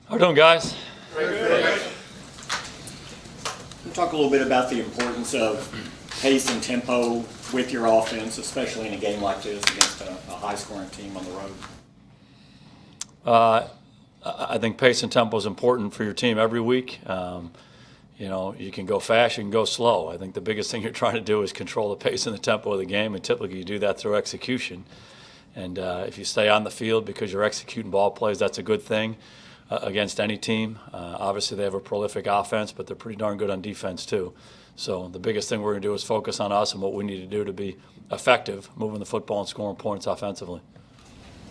How we doing, guys? Great. Talk a little bit about the importance of pace and tempo with your offense, especially in a game like this against a high-scoring team on the road. I think pace and tempo is important for your team every week. You can go fast, you can go slow. I think the biggest thing you're trying to do is control the pace and the tempo of the game, and typically you do that through execution. And if you stay on the field because you're executing ball plays, that's a good thing against any team. Obviously, they have a prolific offense, but they're pretty darn good on defense too. So the biggest thing we're going to do is focus on us and what we need to do to be effective, moving the football and scoring points offensively.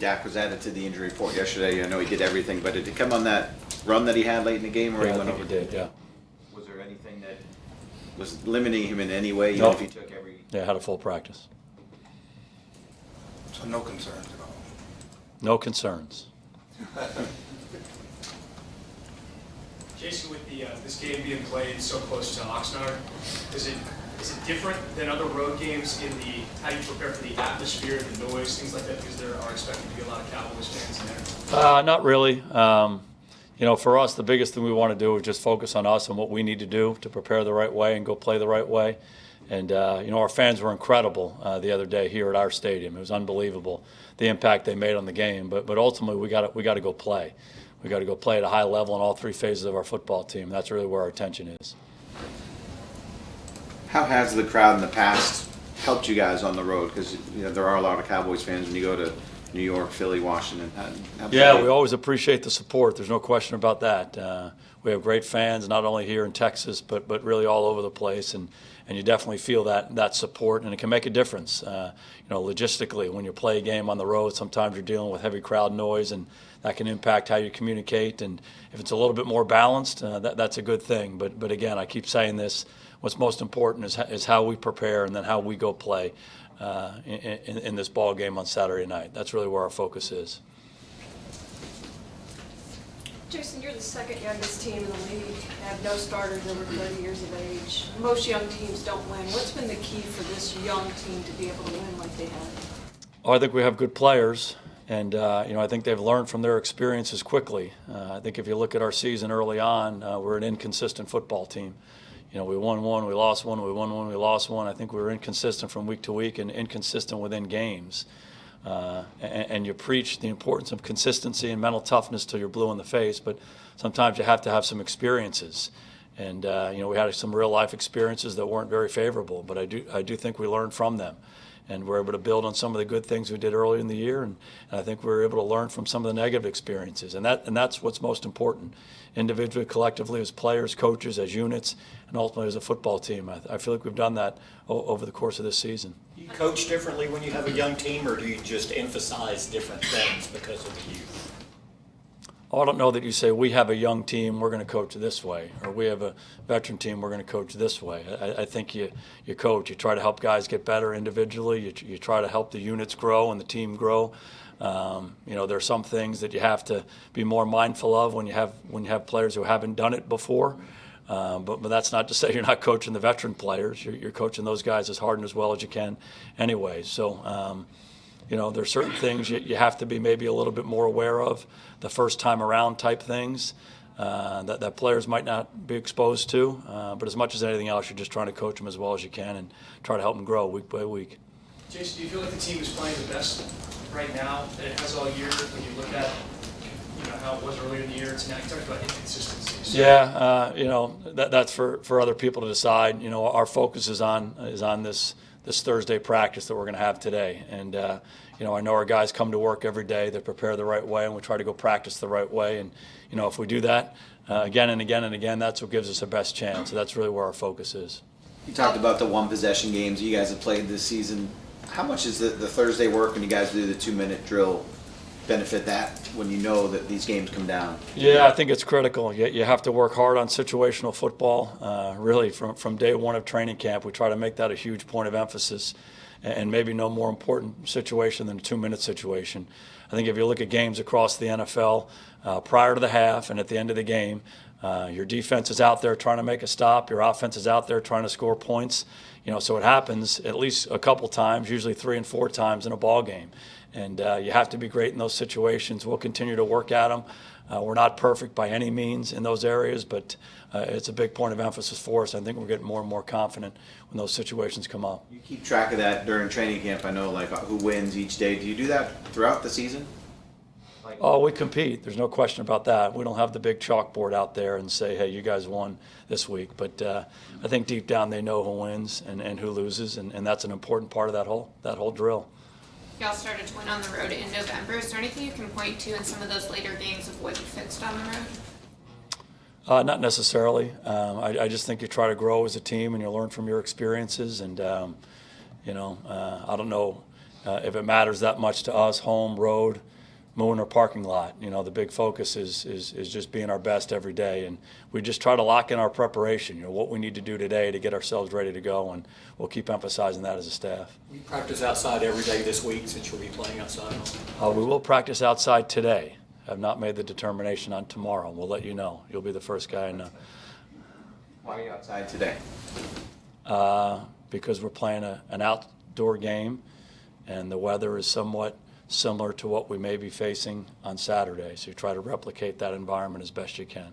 Dak was added to the injury report yesterday. I know he did everything, but did it come on that run that he had late in the game, or Yeah, he went I think over? he did, yeah. Was there anything that was limiting him in any way, even No. if he took every? Yeah, had a full practice. So no concerns at all? No concerns. Jason, with this game being played so close to Oxnard, is it different than other road games in how you prepare for the atmosphere, the noise, things like that? Because there are expected to be a lot of Cowboys fans in there. Not really. For us, the biggest thing we want to do is just focus on us and what we need to do to prepare the right way and go play the right way. And, our fans were incredible the other day here at our stadium. It was unbelievable, the impact they made on the game. But ultimately, we got to go play. We got to go play at a high level in all three phases of our football team. That's really where our attention is. How has the crowd in the past helped you guys on the road? Because there are a lot of Cowboys fans when you go to New York, Philly, Washington. Yeah, we always appreciate the support. There's no question about that. We have great fans, not only here in Texas, but really all over the place, and you definitely feel that support, and it can make a difference. Logistically, when you play a game on the road, sometimes you're dealing with heavy crowd noise, and that can impact how you communicate. And if it's a little bit more balanced, that's a good thing. But again, I keep saying this: what's most important is how we prepare, and then how we go play in this ball game on Saturday night. That's really where our focus is. Jason, you're the second youngest team in the league. You have no starters over 30 years of age. Most young teams don't win. What's been the key for this young team to be able to win like they have? Oh, I think we have good players, and I think they've learned from their experiences quickly. I think if you look at our season early on, we're an inconsistent football team. We won one, we lost one, we won one, we lost one. I think we were inconsistent from week to week and inconsistent within games. And you preach the importance of consistency and mental toughness till you're blue in the face, but sometimes you have to have some experiences. And we had some real life experiences that weren't very favorable, but I do think we learned from them, and we're able to build on some of the good things we did early in the year, and I think we were able to learn from some of the negative experiences, and that's what's most important, individually, collectively, as players, coaches, as units, and ultimately as a football team. I feel like we've done that over the course of this season. Do you coach differently when you have a young team, or do you just emphasize different things because of the youth? Oh, I don't know that you say we have a young team, we're going to coach this way, or we have a veteran team, we're going to coach this way. I think you coach. You try to help guys get better individually. You try to help the units grow and the team grow. There are some things that you have to be more mindful of when you have players who haven't done it before. But that's not to say you're not coaching the veteran players. You're coaching those guys as hard and as well as you can anyway. So, there's certain things you have to be maybe a little bit more aware of, the first time around type things that players might not be exposed to. But as much as anything else, you're just trying to coach them as well as you can and try to help them grow week by week. Jason, do you feel like the team is playing the best right now that it has all year when you look at how it was earlier in the year to now? You talked about inconsistency. So. Yeah, that's for other people to decide. Our focus is on this Thursday practice that we're going to have today. And, I know our guys come to work every day. They prepare the right way, and we try to go practice the right way. And, if we do that again and again and again, that's what gives us the best chance. So that's really where our focus is. You talked about the one-possession games you guys have played this season. How much is the Thursday work when you guys do the 2-minute drill benefit that when you know that these games come down? Yeah, I think it's critical. You have to work hard on situational football. Really, from day one of training camp, we try to make that a huge point of emphasis, and maybe no more important situation than a 2-minute situation. I think if you look at games across the NFL, prior to the half and at the end of the game, Your defense is out there trying to make a stop. Your offense is out there trying to score points. So it happens at least a couple times, usually 3 and 4 times in a ball game. And you have to be great in those situations. We'll continue to work at them. We're not perfect by any means in those areas, but it's a big point of emphasis for us. I think we're getting more and more confident when those situations come up. You keep track of that during training camp. I know, like, who wins each day. Do you do that throughout the season? Oh, we compete. There's no question about that. We don't have the big chalkboard out there and say, hey, you guys won this week. But I think deep down they know who wins and who loses, and that's an important part of that whole drill. Y'all started to win on the road in November. Is there anything you can point to in some of those later games of what you fixed on the road? Not necessarily. I just think you try to grow as a team and you learn from your experiences. And, I don't know if it matters that much to us, home, road, moon, or parking lot. The big focus is just being our best every day. And we just try to lock in our preparation, what we need to do today to get ourselves ready to go. And we'll keep emphasizing that as a staff. We practice outside every day this week since you'll be playing outside. We will practice outside today. I've not made the determination on tomorrow. We'll let you know. You'll be the first guy to know. Why are you outside today? Because we're playing an outdoor game, and the weather is somewhat similar to what we may be facing on Saturday. So you try to replicate that environment as best you can.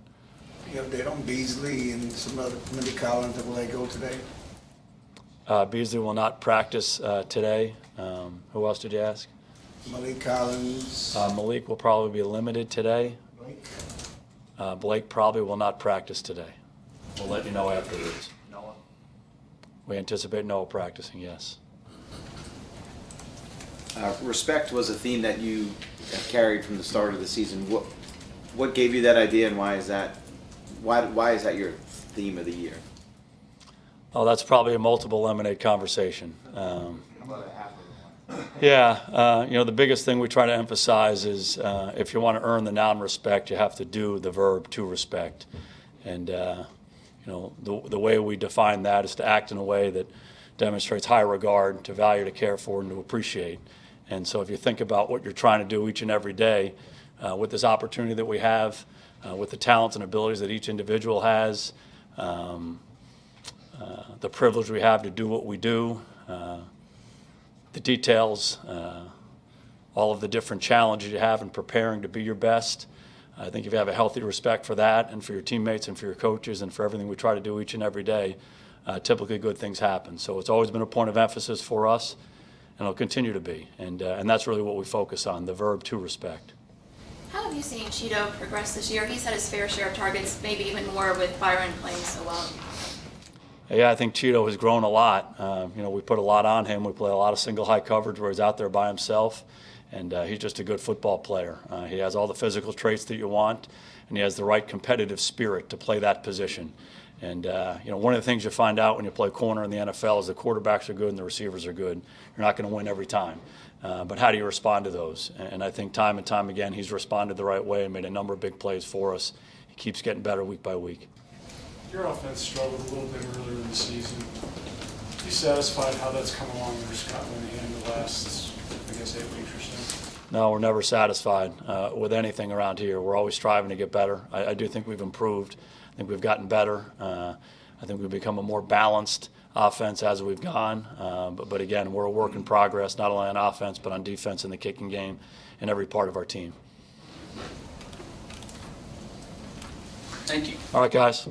You update on Beasley and some other Malik Collins, will they go today? Beasley will not practice today. Who else did you ask? Malik Collins. Malik will probably be limited today. Blake. Blake probably will not practice today. We'll let you know afterwards. Noah. We anticipate Noah practicing, yes. Respect was a theme that you have carried from the start of the season. What gave you that idea, and why is that your theme of the year? Oh, that's probably a multiple lemonade conversation. How about a half of one? Yeah, the biggest thing we try to emphasize is if you want to earn the noun respect, you have to do the verb to respect. And, the way we define that is to act in a way that demonstrates high regard, to value, to care for, and to appreciate. And so if you think about what you're trying to do each and every day with this opportunity that we have, with the talents and abilities that each individual has, the privilege we have to do what we do, the details, all of the different challenges you have in preparing to be your best. I think if you have a healthy respect for that and for your teammates and for your coaches and for everything we try to do each and every day, typically good things happen. So it's always been a point of emphasis for us, and it'll continue to be. And that's really what we focus on, the verb to respect. How have you seen Cheeto progress this year? He's had his fair share of targets, maybe even more with Byron playing so well. Yeah, I think Cheeto has grown a lot. We put a lot on him. We play a lot of single high coverage where he's out there by himself, and he's just a good football player. He has all the physical traits that you want, and he has the right competitive spirit to play that position. And, one of the things you find out when you play corner in the NFL is the quarterbacks are good and the receivers are good. You're not going to win every time. But how do you respond to those? And I think time and time again he's responded the right way and made a number of big plays for us. He keeps getting better week by week. Your offense struggled a little bit earlier in the season. Are you satisfied how that's come along under Scott Linehan the last, 8 weeks or so? No, we're never satisfied with anything around here. We're always striving to get better. I do think we've improved. I think we've gotten better. I think we've become a more balanced offense as we've gone. But again, we're a work in progress, not only on offense, but on defense and the kicking game in every part of our team. Thank you. All right, guys.